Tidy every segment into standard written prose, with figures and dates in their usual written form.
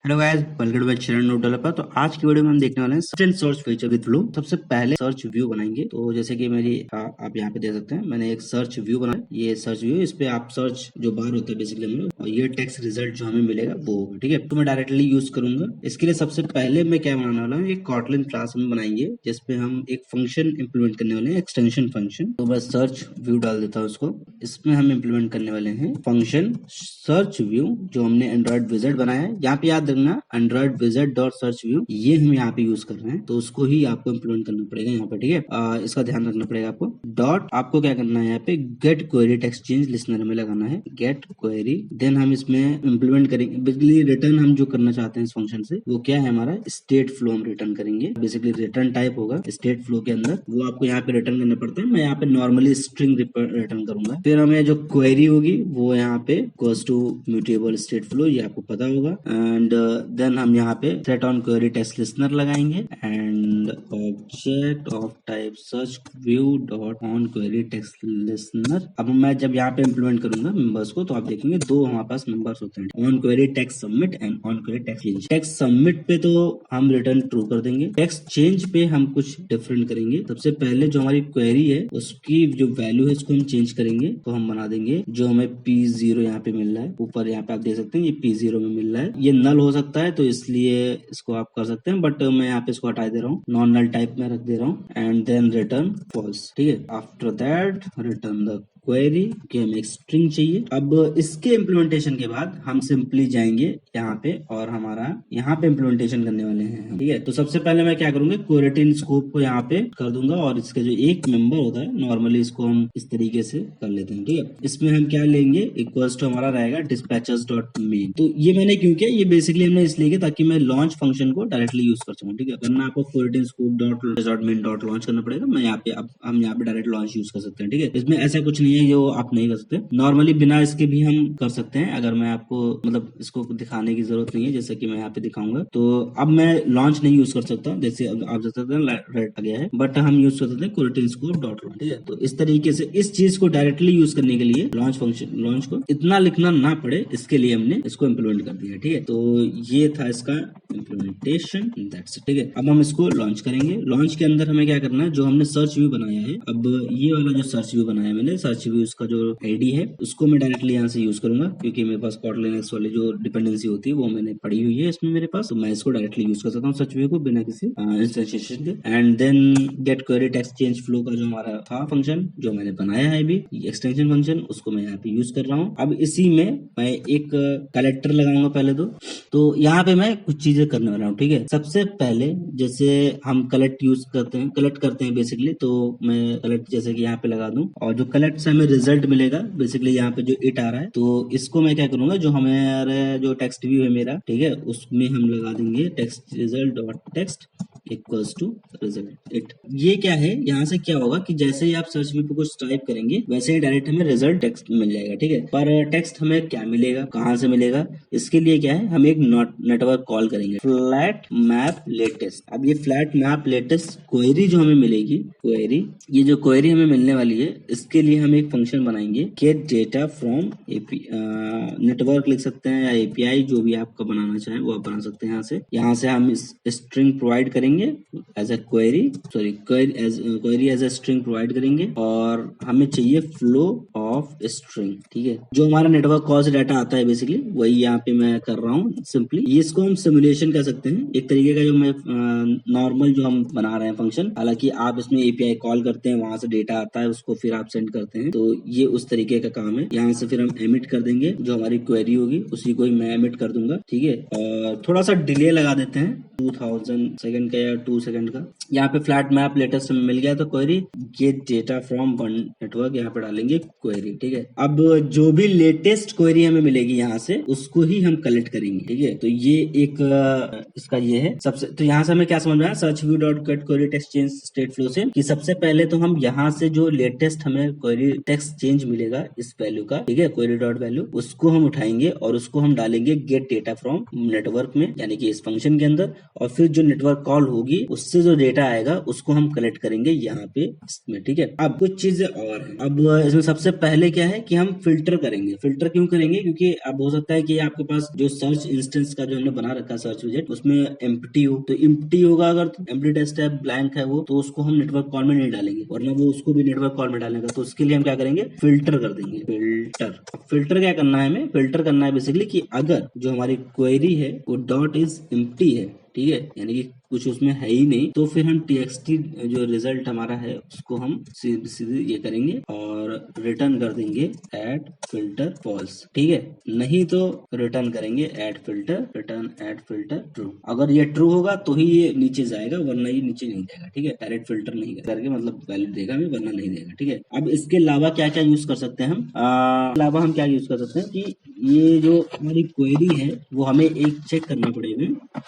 Hello guys, welcome to channel note developer. तो आज की वीडियो में हम देखने वाले हैं सर्च फीचर विद फ्लो। सबसे पहले सर्च व्यू बनाएंगे। तो जैसे कि मेरी आप यहाँ पे देख सकते हैं, मैंने एक सर्च व्यू बनाया। ये सर्च व्यू, इस पे आप सर्च जो बार होता है बेसिकली हम लोग, और ये टेक्स्ट रिजल्ट जो हमें मिलेगा वो होगा, ठीक है। तो मैं डायरेक्टली यूज करूंगा। इसके लिए सबसे पहले मैं क्या बनाने वाला हूँ, एक कॉटलिन क्लास हम बनाएंगे जिसपे हम एक फंक्शन इंप्लीमेंट करने वाले हैं, एक्सटेंशन फंक्शन। तो मैं सर्च व्यू डाल देता हूँ उसको। इसमें हम इंप्लीमेंट करने वाले हैं फंक्शन सर्च व्यू, जो हमने एंड्रॉइड विजेट बनाया है। यहाँ पे याद रखना, एंड्रॉइड विजेट डॉट सर्च व्यू, ये हम यहाँ पे यूज कर रहे हैं, तो उसको ही आपको इंप्लीमेंट करना पड़ेगा यहाँ पे, ठीक है। इसका ध्यान रखना पड़ेगा आपको। डॉट आपको क्या करना है, यहाँ पे get query text change listener में लगाना है, गेट क्वेरी। देन हम इसमें इंप्लीमेंट करेंगे बेसिकली रिटर्न हम जो करना चाहते हैं इस फंक्शन से, वो क्या है हमारा स्टेट फ्लो हम रिटर्न करेंगे। बेसिकली रिटर्न टाइप होगा स्टेट फ्लो के अंदर, वो आपको यहाँ पे रिटर्न करना पड़ता है। मैं यहाँ पे नॉर्मली स्ट्रिंग रिटर्न करूंगा। फिर हमें जो क्वेरी होगी वो यहाँ पे equals to mutable state flow, ये आपको पता होगा। एंड देन हम यहाँ पे set on query text listener लगाएंगे and object of type search view dot on query text listener. अब मैं जब यहाँ पे इंप्लीमेंट करूंगा मेंबर्स को, तो आप देखेंगे दो हमारे पास मेंबर्स होते हैं, on query text submit and on query text change. Text submit पे तो हम रिटर्न ट्रू कर देंगे, टेक्स्ट चेंज पे हम कुछ डिफरेंट करेंगे। सबसे पहले जो हमारी क्वेरी है उसकी जो वैल्यू है उसको हम चेंज करेंगे। तो हम बना देंगे जो हमें P0 यहाँ पे मिल रहा है, ऊपर यहाँ पे आप देख सकते हैं ये P0 में मिल रहा है। ये नल हो सकता है तो इसलिए इसको आप कर सकते हैं, बट मैं यहाँ पे इसको हटा दे रहा हूँ, नॉन नल टाइप में रख दे रहा हूँ। एंड देन रिटर्न फॉल्स, ठीक है। After that return the query कि हमें एक स्ट्रिंग चाहिए। अब इसके इम्प्लीमेंटेशन के बाद हम सिंपली जाएंगे यहाँ पे और हमारा यहाँ पे इम्प्लीमेंटेशन करने वाले हैं, ठीक है। तो सबसे पहले मैं क्या करूंगा, क्वेरीटिन स्कोप को यहाँ पे कर दूंगा और इसका जो एक मेंबर होता है नॉर्मली इसको हम इस तरीके से कर लेते हैं, ठीक है। इसमें हम क्या लेंगे, इक्वल्स टू हमारा रहेगा dispatchers डॉट मेन। तो ये मैंने क्यों किया, ये बेसिकली हमने इसलिए किया ताकि मैं लॉन्च फंक्शन को डायरेक्टली यूज कर सकूं, ठीक है। वरना आपको coroutine scope dot main dot launch करना पड़ेगा। मैं यहाँ पे अब हम यहाँ पे डायरेक्ट लॉन्च यूज कर सकते हैं, ठीक है। इसमें ऐसा कुछ नहीं है जो आप नहीं कर सकते, नॉर्मली बिना इसके भी हम कर सकते हैं। अगर मैं आपको मतलब इसको दिखाने की जरूरत नहीं है, जैसे कि मैं यहाँ पे दिखाऊंगा। तो अब मैं लॉन्च नहीं यूज कर सकता, जैसे अब आप देख सकते हैं रेड आ गया है, बट हम यूज कर सकते हैं क्वेरीटिन स्कोप डॉट लॉन्च, ठीक है। तो इस तरीके से इस चीज को डायरेक्टली यूज करने के लिए लॉन्च फंक्शन, लॉन्च को इतना लिखना ना पड़े इसके लिए हमने इसको इम्प्लीमेंट कर दिया, ठीक है। तो ये था इसका इम्प्लीमेंटेशन, दैट्स इट, ठीक है। अब हम इसको लॉन्च करेंगे। लॉन्च के अंदर हमें क्या करना है, जो हमने सर्च व्यू बनाया है, अब ये वाला जो सर्च व्यू बनाया है मैंने, सर्च व्यू इसका जो आईडी है उसको मैं डायरेक्टली यहाँ से यूज करूंगा, क्योंकि मेरे पास कोटलिन एक्स वाली जो डिपेंडेंसी होती है वो मैंने पड़ी हुई है इसमें मेरे पास। तो मैं इसको डायरेक्टली यूज कर सकता हूँ सर्च व्यू को बिना किसी इंस्टेंशिएशन के। And then get query text change flow का जो हमारा था फंक्शन जो मैंने बनाया है अभी, एक्सटेंशन फंक्शन, उसको मैं यहाँ पे यूज कर रहा हूँ। अब इसी में मैं एक कलेक्टर लगाऊंगा पहले तो यहाँ पे मैं कुछ चीजें करने वाला हूँ, ठीक है। सबसे पहले जैसे हम कलेक्ट यूज करते हैं, कलेक्ट करते हैं बेसिकली, तो मैं कलेक्ट जैसे कि यहाँ पे लगा दूं, और जो कलेक्ट से हमें रिजल्ट मिलेगा बेसिकली यहाँ पे जो इट आ रहा है, तो इसको मैं क्या करूंगा, जो हमारे जो टेक्स्ट व्यू है मेरा, ठीक है, उसमें हम लगा देंगे text result dot text equals to result it. ये क्या है, यहाँ से क्या होगा कि जैसे ही आप सर्च व्यू पे कुछ टाइप करेंगे वैसे ही डायरेक्ट हमें रिजल्ट टेक्स्ट मिल जाएगा, ठीक है। पर टेक्स्ट हमें क्या मिलेगा, कहाँ से मिलेगा, इसके लिए क्या है, हम एक नेटवर्क कॉल करेंगे, फ्लैट मैप लेटेस्ट। अब ये फ्लैट मैप लेटेस्ट क्वेरी जो हमें मिलेगी, क्वेरी, ये जो क्वेरी हमें मिलने वाली है, इसके लिए हम एक फंक्शन बनाएंगे, गेट डेटा फ्रॉम नेटवर्क लिख सकते हैं या एपीआई, जो भी आपका बनाना चाहें वो आप बना सकते हैं। यहाँ से हम इस स्ट्रिंग प्रोवाइड करेंगे as a query, sorry query as a string provide करेंगे, और हमें चाहिए फ्लो ऑफ स्ट्रिंग, ठीक है। जो हमारा नेटवर्क कॉल से डाटा आता है बेसिकली वही यहाँ पे मैं कर रहा हूँ सिंपली। इसको हम सिमुलेशन कह सकते हैं एक तरीके का, जो मैं नॉर्मल जो हम बना रहे हैं फंक्शन, हालांकि आप इसमें एपीआई कॉल करते हैं, वहां से डेटा आता है, उसको फिर आप सेंड करते हैं, तो ये उस तरीके का काम है। यहाँ से फिर हम एमिट कर देंगे, जो हमारी क्वेरी होगी उसी को ही मैं एमिट कर दूंगा, ठीक है। और थोड़ा सा डिले लगा देते हैं 2000 सेकंड का या 2 सेकंड का। यहाँ पे फ्लैट मैप लेटेस्ट में मिल गया तो query gate data from one network, यहाँ पे डालेंगे क्वेरी, ठीक है। अब जो भी लेटेस्ट क्वेरी हमें मिलेगी यहाँ से उसको ही हम कलेक्ट करेंगे, ठीक है। तो ये एक इसका ये है सबसे। तो यहाँ से हमें क्या समझ में आया search view dot gate query text change state flow से, कि सबसे पहले तो हम यहाँ से जो लेटेस्ट हमें क्वेरी टेक्स्ट चेंज मिलेगा इस वैल्यू का, ठीक है, क्वेरी डॉट वैल्यू, उसको हम उठाएंगे और उसको हम डालेंगे गेट डेटा फ्रॉम नेटवर्क में, यानी कि इस फंक्शन के अंदर, और फिर जो नेटवर्क कॉल होगी उससे जो डेटा आएगा उसको हम कलेक्ट करेंगे यहाँ पे इसमें, ठीक है। अब कुछ चीजें और हैं। अब इसमें सबसे पहले क्या है कि हम फिल्टर करेंगे। फिल्टर क्यों करेंगे? क्योंकि अब हो सकता है कि आपके पास जो सर्च इंस्टेंस का जो हमने बना रखा है सर्च विजेट उसमें एम्प्टी हो, तो एम्प्टी होगा अगर तो एम्प्टी टेस्ट है, ब्लैंक है वो, तो उसको हम नेटवर्क कॉल में नहीं डालेंगे, वरना वो उसको भी नेटवर्क कॉल में डालेगा। तो उसके लिए हम क्या करेंगे, फिल्टर कर देंगे। फिल्टर क्या करना है हमें? फिल्टर करना है बेसिकली कि अगर जो हमारी क्वेरी है वो डॉट इज एम्प्टी है, ठीक है, यानी कि कुछ उसमें है ही नहीं, तो फिर हम txt जो रिजल्ट हमारा है उसको हम सीधे ये करेंगे और रिटर्न कर देंगे एट फिल्टर फॉल्स, ठीक है। नहीं तो रिटर्न करेंगे at filter return at filter true. अगर ये ट्रू होगा तो ही ये नीचे जाएगा, वरना ये नीचे नहीं जाएगा, ठीक है। डायरेक्ट फिल्टर नहीं करके मतलब वैल्यू देगा हमें, वरना नहीं देगा, ठीक है। अब इसके अलावा क्या क्या यूज कर सकते हैं हम? अलावा हम क्या यूज कर सकते हैं कि ये जो हमारी क्वेरी है वो हमें एक चेक करना पड़ेगा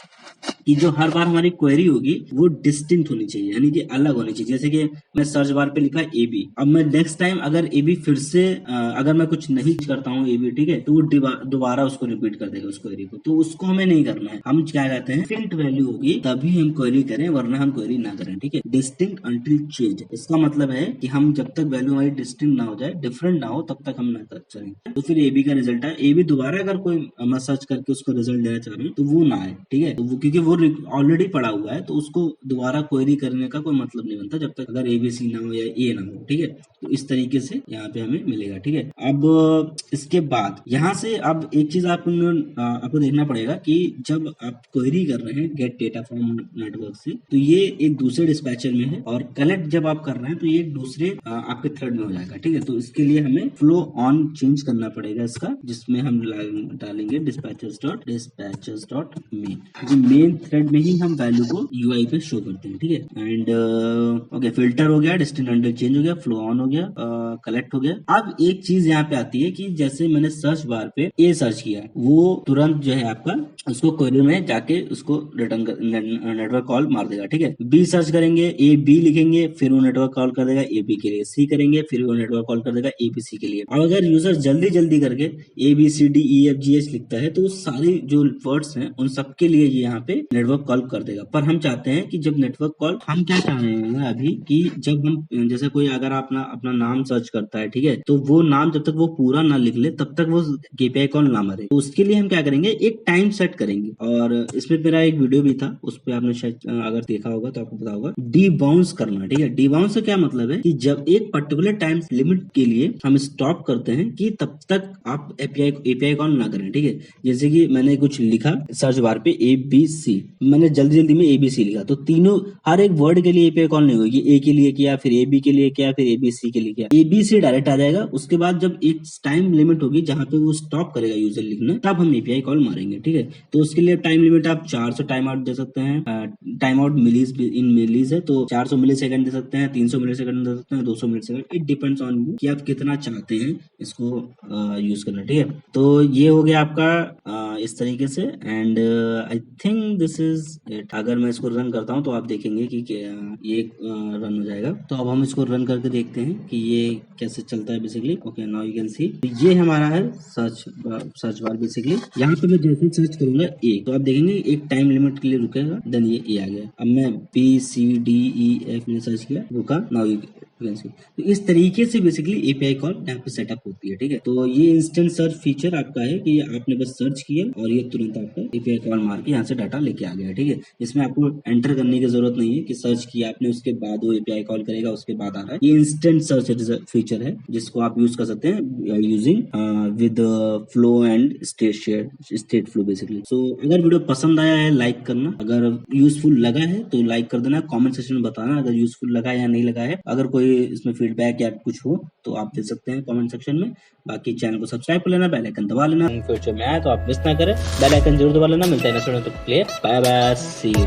कि जो हर बार हमारी क्वेरी होगी वो डिस्टिंक्ट होनी चाहिए, यानी कि अलग होनी चाहिए। जैसे कि मैं सर्च बार पे लिखा ए बी, अब मैं नेक्स्ट टाइम अगर ए बी फिर से अगर मैं कुछ नहीं करता हूँ ए बी, ठीक है, तो वो दोबारा उसको रिपीट कर देगा उस क्वेरी को, तो उसको हमें नहीं करना है। हम क्या कहते हैं, डिस्टिंक्ट वैल्यू होगी तभी हम क्वेरी करें, वरना हम क्वेरी ना करें, ठीक है। डिस्टिंक्ट अंटिल चेंज, इसका मतलब है कि हम जब तक वैल्यू हमारी डिस्टिंक्ट ना हो जाए, डिफरेंट ना हो, तब तक हम ना करें। तो फिर ए बी का रिजल्ट है, ए बी दोबारा अगर कोई मैं सर्च करके उसको रिजल्ट देना चाह रहा हूँ तो वो ना आए, ठीक है। तो वो क्योंकि वो ऑलरेडी पड़ा हुआ है, तो उसको दोबारा क्वेरी करने का कोई मतलब नहीं बनता जब तक अगर एबीसी ना हो या ए ना हो, ठीक है। तो इस तरीके से यहाँ पे हमें मिलेगा, ठीक है। अब इसके बाद यहाँ से अब एक चीज आपको देखना पड़ेगा कि जब आप क्वेरी कर रहे हैं गेट डेटा फ्रॉम नेटवर्क से, तो ये एक दूसरे डिस्पैचर में है, और कलेक्ट जब आप कर रहे हैं तो ये एक दूसरे आपके थ्रेड में हो जाएगा, ठीक है। तो इसके लिए हमें फ्लो ऑन चेंज करना पड़ेगा इसका, जिसमें हम डालेंगे डिस्पैचर्स डॉट मेन थ्रेड में ही हम वैल्यू को यूआई पे शो करते हैं, ठीक है। एंड ओके, फिल्टर हो गया, डिस्टिंक्ट अंडर चेंज हो गया, फ्लो ऑन हो गया, कलेक्ट हो गया। अब एक चीज यहाँ पे आती है कि जैसे मैंने सर्च बार पे ए सर्च किया, वो तुरंत जो है आपका उसको क्वेरी में जाके उसको रिटर्न नेटवर्क कॉल मार देगा, ठीक है। बी सर्च करेंगे, ए बी लिखेंगे, फिर वो नेटवर्क कॉल कर देगा ए बी के लिए, सी करेंगे, फिर वो नेटवर्क कॉल कर देगा ए बी सी के लिए। अब अगर यूजर जल्दी जल्दी करके A B C D E F G H लिखता है, तो सारी जो वर्ड्स हैं उन सबके लिए ये यहाँ पे नेटवर्क कॉल कर देगा। पर हम चाहते हैं कि जब नेटवर्क कॉल, हम क्या चाह रहे हैं अभी कि जब हम जैसे कोई अगर अपना नाम सर्च करता है, ठीक है, तो वो नाम जब तक वो पूरा ना लिख ले तब तक वो केपीआई कॉल ना मरे। तो उसके लिए हम क्या करेंगे, एक टाइम सेट करेंगे, और इसमें मेरा एक वीडियो भी था, उस पर आपने शायद अगर देखा होगा तो आपको पता होगा, डी बाउंस करना, ठीक है। डी बाउंस से क्या मतलब है कि जब एक पर्टिकुलर टाइम लिमिट के लिए हम स्टॉप करते हैं कि तब तक आप एपीआई कॉल ना करें, ठीक है। जैसे कि मैंने कुछ लिखा सर्च बार पे ए बी सी, मैंने जल्दी जल्दी में ए बी सी लिखा, तो तीनों हर एक वर्ड के लिए एपीआई कॉल नहीं होगी। ए के लिए किया, फिर ए बी के लिए किया, फिर ए बी सी के लिए किया, ए बी सी डायरेक्ट आ जाएगा। उसके बाद जब एक टाइम लिमिट होगी जहां पे वो स्टॉप करेगा यूजर लिखना, तब हम एपीआई कॉल मारेंगे, ठीक है। तो उसके लिए टाइम लिमिट आप 400 टाइम आउट दे सकते हैं, टाइम आउट मिलीज इन मिलीज है, तो 400 मिली सेकंड दे सकते हैं, 300 मिली सेकंड दे सकते हैं, 200 millisecond, it depends on you कि आप कितना चाहते हैं इसको यूज करना, ठीक है। तो ये हो गया आपका इस तरीके से, and I think this is it. अगर मैं इसको रन करता हूँ तो आप देखेंगे कि ये रन हो जाएगा। तो अब हम इसको रन करके देखते हैं कि ये कैसे चलता है basically. Okay, now you can see ये हमारा है सर्च बार बेसिकली। यहाँ पे मैं जैसे सर्च करूंगा ए, तो आप देखेंगे एक टाइम लिमिट के लिए रुकेगा, देन ये ए आ गया। अब मैं B C D E F में सर्च किया, रुका, नाउ यू कैन सी। तो इस तरीके से बेसिकली एपीआई कॉल यहाँ पे सेटअप होती है, ठीक है। तो ये इंस्टेंट सर्च फीचर आपका है कि आपने बस सर्च किया और ये तुरंत आपका एपीआई कॉल मार के यहाँ से डाटा लेके आ गया, ठीक है। इसमें आपको एंटर करने की जरूरत नहीं है कि सर्च किया आपने उसके बाद वो एपीआई कॉल करेगा उसके बाद आ रहा है। ये इंस्टेंट सर्च फीचर है जिसको आप यूज कर सकते हैं using with flow and state flow basically. So अगर वीडियो पसंद आया है लाइक करना, अगर यूजफुल लगा है तो लाइक कर देना, कमेंट सेक्शन में बताना अगर यूजफुल लगा या नहीं लगा है। अगर कोई इसमें फीडबैक या कुछ हो तो आप दे सकते हैं कमेंट सेक्शन में। बाकी चैनल को सब्सक्राइब कर लेना, बेल आइकन दबा लेना, फ्यूचर में आए तो आप मिस ना करें, बेल आइकन जरूर दबा लेना। मिलते हैं नेक्स्ट वीडियो में, तो बाय बाय, सी यू।